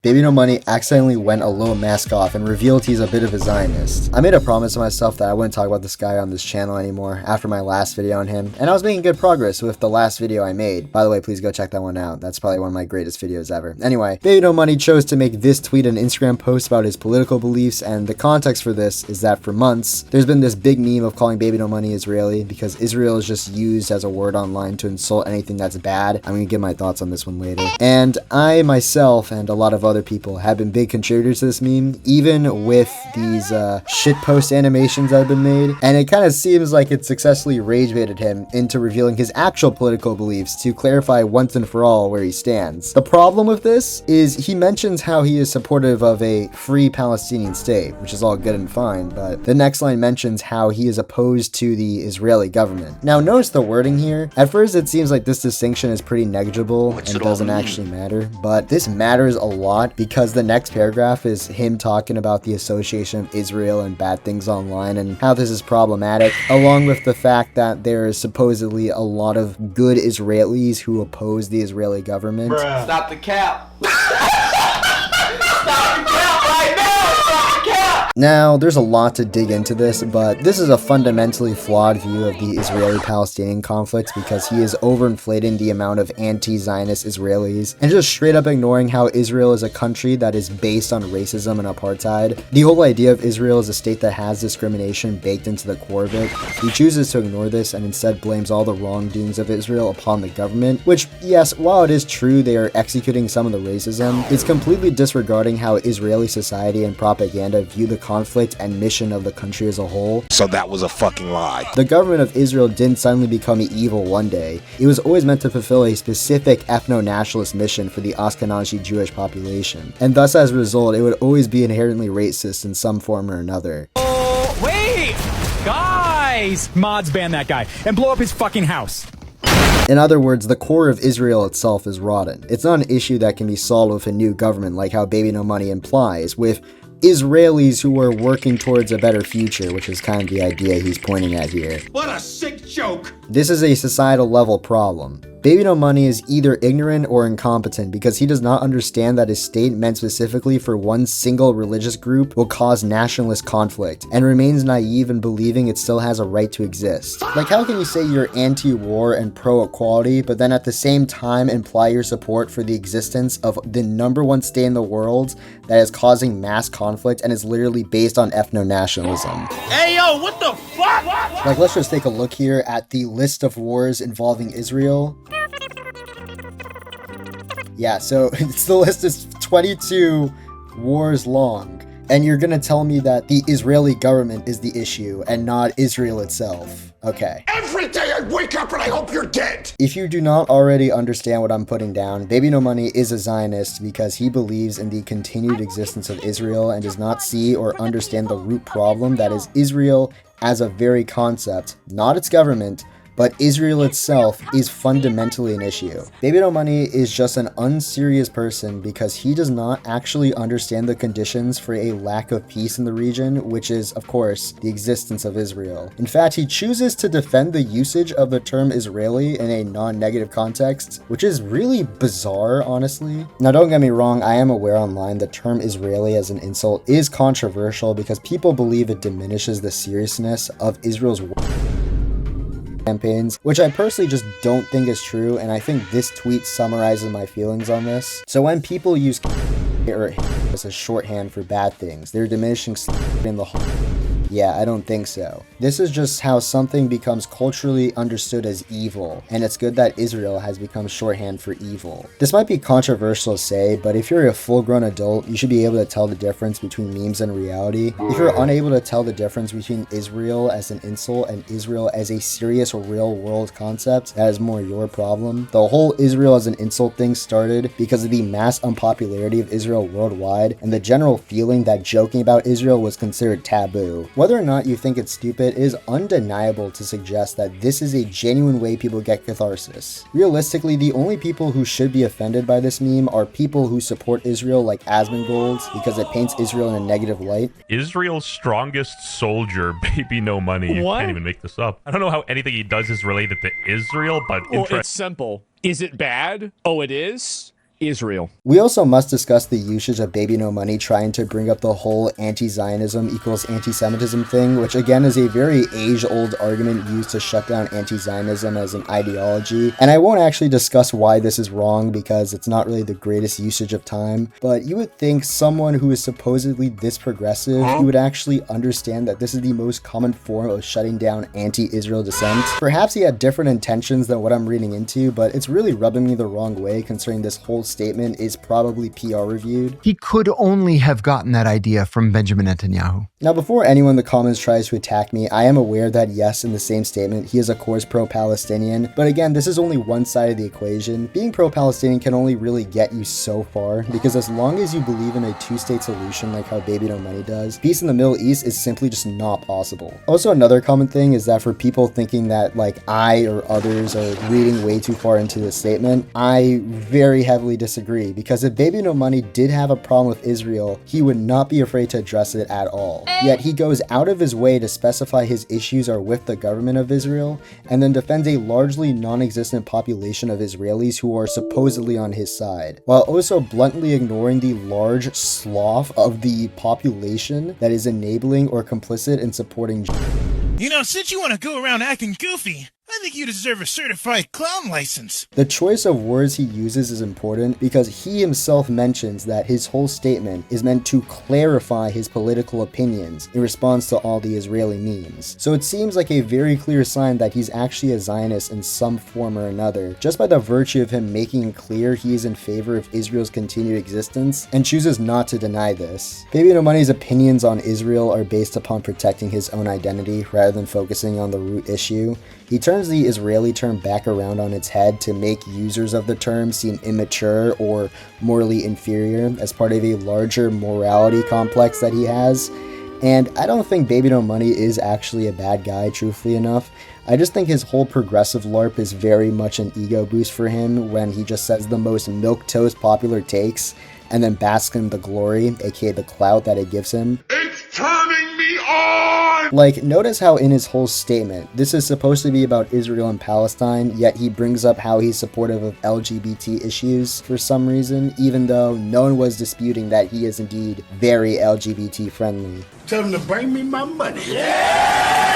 Baby No Money accidentally went a little mask off and revealed he's a bit of a Zionist. I made a promise to myself that I wouldn't talk about this guy on this channel anymore after my last video on him, and I was making good progress with the last video I made. By the way, please go check that one out. That's probably one of my greatest videos ever. Anyway, Baby No Money chose to make this tweet an Instagram post about his political beliefs, and the context for this is that for months, there's been this big meme of calling Baby No Money Israeli because Israel is just used as a word online to insult anything that's bad. I'm gonna give my thoughts on this one later. And I myself and a lot of other people have been big contributors to this meme, even with these shitpost animations that have been made, and it kind of seems like it successfully rage baited him into revealing his actual political beliefs to clarify once and for all where he stands. The problem with this is he mentions how he is supportive of a free Palestinian state, which is all good and fine, but the next line mentions how he is opposed to the Israeli government. Now notice the wording here. At first it seems like this distinction is pretty negligible and doesn't actually matter, but this matters a lot because the next paragraph is him talking about the association of Israel and bad things online and how this is problematic, along with the fact that there is supposedly a lot of good Israelis who oppose the Israeli government. Bruh. Stop the cap. Stop the cap right now. Stop the cap. Now, there's a lot to dig into this, but this is a fundamentally flawed view of the Israeli-Palestinian conflict because he is overinflating the amount of anti-Zionist Israelis and just straight up ignoring how Israel is a country that is based on racism and apartheid. The whole idea of Israel as a state that has discrimination baked into the core of it. He chooses to ignore this and instead blames all the wrongdoings of Israel upon the government, which, yes, while it is true they are executing some of the racism, it's completely disregarding how Israeli society and propaganda view the conflict and mission of the country as a whole. So that was a fucking lie. The government of Israel didn't suddenly become evil one day. It was always meant to fulfill a specific ethno-nationalist mission for the Ashkenazi Jewish population, and thus as a result it would always be inherently racist in some form or another. Oh, wait! Guys! Mods ban that guy and blow up his fucking house. In other words, the core of Israel itself is rotten. It's not an issue that can be solved with a new government like how Baby No Money implies, with Israelis who are working towards a better future, which is kind of the idea he's pointing at here. What a sick joke. This is a societal level problem. Baby No Money is either ignorant or incompetent because he does not understand that a state meant specifically for one single religious group will cause nationalist conflict, and remains naive in believing it still has a right to exist. Like, how can you say you're anti-war and pro-equality, but then at the same time imply your support for the existence of the #1 state in the world that is causing mass conflict and is literally based on ethno-nationalism? Hey yo, what the fuck? Like, let's just take a look here at the list of wars involving Israel. Yeah, so the list is 22 wars long, and you're gonna tell me that the Israeli government is the issue and not Israel itself. Okay. Every day I wake up and I hope you're dead. If you do not already understand what I'm putting down, Baby No Money is a Zionist because he believes in the continued existence of Israel and does not see or understand the root problem that is Israel as a very concept, not its government, but Israel itself is fundamentally an issue. Baby No Money is just an unserious person because he does not actually understand the conditions for a lack of peace in the region, which is, of course, the existence of Israel. In fact, he chooses to defend the usage of the term Israeli in a non-negative context, which is really bizarre, honestly. Now, don't get me wrong, I am aware online the term Israeli as an insult is controversial because people believe it diminishes the seriousness of Israel's campaigns, which I personally just don't think is true, and I think this tweet summarizes my feelings on this. So when people use or as a shorthand for bad things, they're diminishing in the whole. Yeah, I don't think so. This is just how something becomes culturally understood as evil, and it's good that Israel has become shorthand for evil. This might be controversial to say, but if you're a full-grown adult, you should be able to tell the difference between memes and reality. If you're unable to tell the difference between Israel as an insult and Israel as a serious real-world concept, that is more your problem. The whole Israel as an insult thing started because of the mass unpopularity of Israel worldwide, and the general feeling that joking about Israel was considered taboo. Whether or not you think it's stupid, it is undeniable to suggest that this is a genuine way people get catharsis. Realistically, the only people who should be offended by this meme are people who support Israel like Asmongold because it paints Israel in a negative light. Israel's strongest soldier, Baby No Money. You can't even make this up. I don't know how anything he does is related to Israel, but well, it's simple. Is it bad? Oh, it is? Israel. We also must discuss the usage of Baby No Money trying to bring up the whole anti-Zionism equals anti-Semitism thing, which again is a very age-old argument used to shut down anti-Zionism as an ideology. And I won't actually discuss why this is wrong because it's not really the greatest usage of time, but you would think someone who is supposedly this progressive, you would actually understand that this is the most common form of shutting down anti-Israel dissent. Perhaps he had different intentions than what I'm reading into, but it's really rubbing me the wrong way considering this whole statement is probably PR reviewed. He could only have gotten that idea from Benjamin Netanyahu. Now, before anyone in the comments tries to attack me, I am aware that yes, in the same statement, he is of course pro-Palestinian, but again, this is only one side of the equation. Being pro-Palestinian can only really get you so far, because as long as you believe in a two-state solution like how Baby No Money does, peace in the Middle East is simply just not possible. Also, another common thing is that for people thinking that like I or others are reading way too far into this statement, I very heavily disagree, because if Baby No Money did have a problem with Israel, he would not be afraid to address it at all. Yet he goes out of his way to specify his issues are with the government of Israel, and then defends a largely non-existent population of Israelis who are supposedly on his side, while also bluntly ignoring the large swath of the population that is enabling or complicit in supporting. You know, since you want to go around acting goofy, I think you deserve a certified clown license. The choice of words he uses is important because he himself mentions that his whole statement is meant to clarify his political opinions in response to all the Israeli memes. So it seems like a very clear sign that he's actually a Zionist in some form or another, just by the virtue of him making it clear he is in favor of Israel's continued existence and chooses not to deny this. Baby No Money's opinions on Israel are based upon protecting his own identity rather than focusing on the root issue. He turns the Israeli term back around on its head to make users of the term seem immature or morally inferior as part of a larger morality complex that he has. And I don't think Baby No Money is actually a bad guy, truthfully enough. I just think his whole progressive LARP is very much an ego boost for him when he just says the most milquetoast popular takes and then basks in the glory, aka the clout that it gives him. It's turning me on! Like, notice how in his whole statement, this is supposed to be about Israel and Palestine, yet he brings up how he's supportive of LGBT issues for some reason, even though no one was disputing that he is indeed very LGBT friendly. Tell him to bring me my money.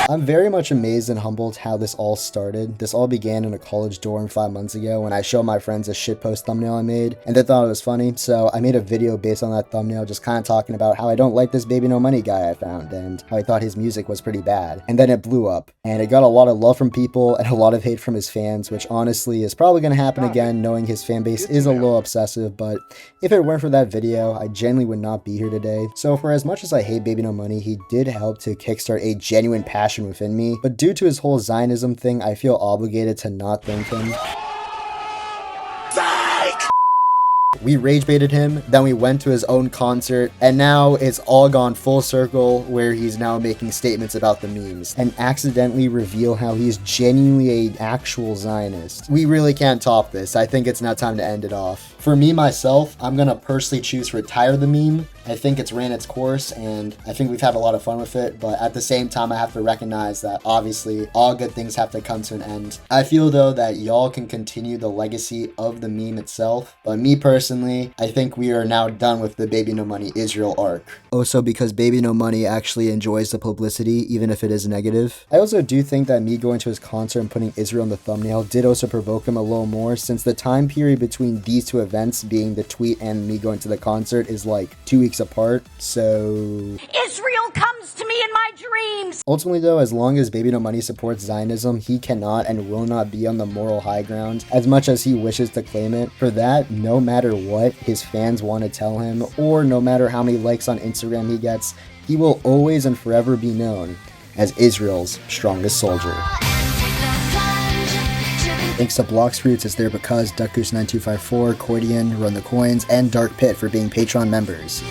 I'm very much amazed and humbled how this all started. This all began in a college dorm 5 months ago when I showed my friends a shitpost thumbnail I made, and they thought it was funny, so I made a video based on that thumbnail just kind of talking about how I don't like this Baby No Money guy I found, and how I thought his music was pretty bad. And then it blew up, and it got a lot of love from people and a lot of hate from his fans, which honestly is probably going to happen again knowing his fan base is a little obsessive, but if it weren't for that video, I genuinely would not be here today. So for as much as I hate Baby No Money, he did help to kickstart a genuine passion within me, but due to his whole Zionism thing, I feel obligated to not thank him. We rage baited him, then we went to his own concert, and now it's all gone full circle where he's now making statements about the memes and accidentally reveal how he's genuinely an actual Zionist. We really can't top this. I think it's now time to end it off. For me, myself, I'm gonna personally choose to retire the meme. I think it's ran its course, and I think we've had a lot of fun with it, but at the same time, I have to recognize that obviously all good things have to come to an end. I feel though that y'all can continue the legacy of the meme itself, but me personally, I think we are now done with the Baby No Money Israel arc. Also because Baby No Money actually enjoys the publicity, even if it is negative. I also do think that me going to his concert and putting Israel in the thumbnail did also provoke him a little more, since the time period between these two events, being the tweet and me going to the concert, is like 2 weeks apart, so Israel comes to me in my dreams. Ultimately though, as long as Baby No Money supports Zionism, he cannot and will not be on the moral high ground as much as he wishes to claim it. For that, no matter what his fans want to tell him, or no matter how many likes on Instagram he gets, he will always and forever be known as Israel's strongest soldier. Thanks to Blocks Fruits, It's There Because, Duckgoose9254, Cordian, Run the Coins, and Dark Pit for being Patreon members.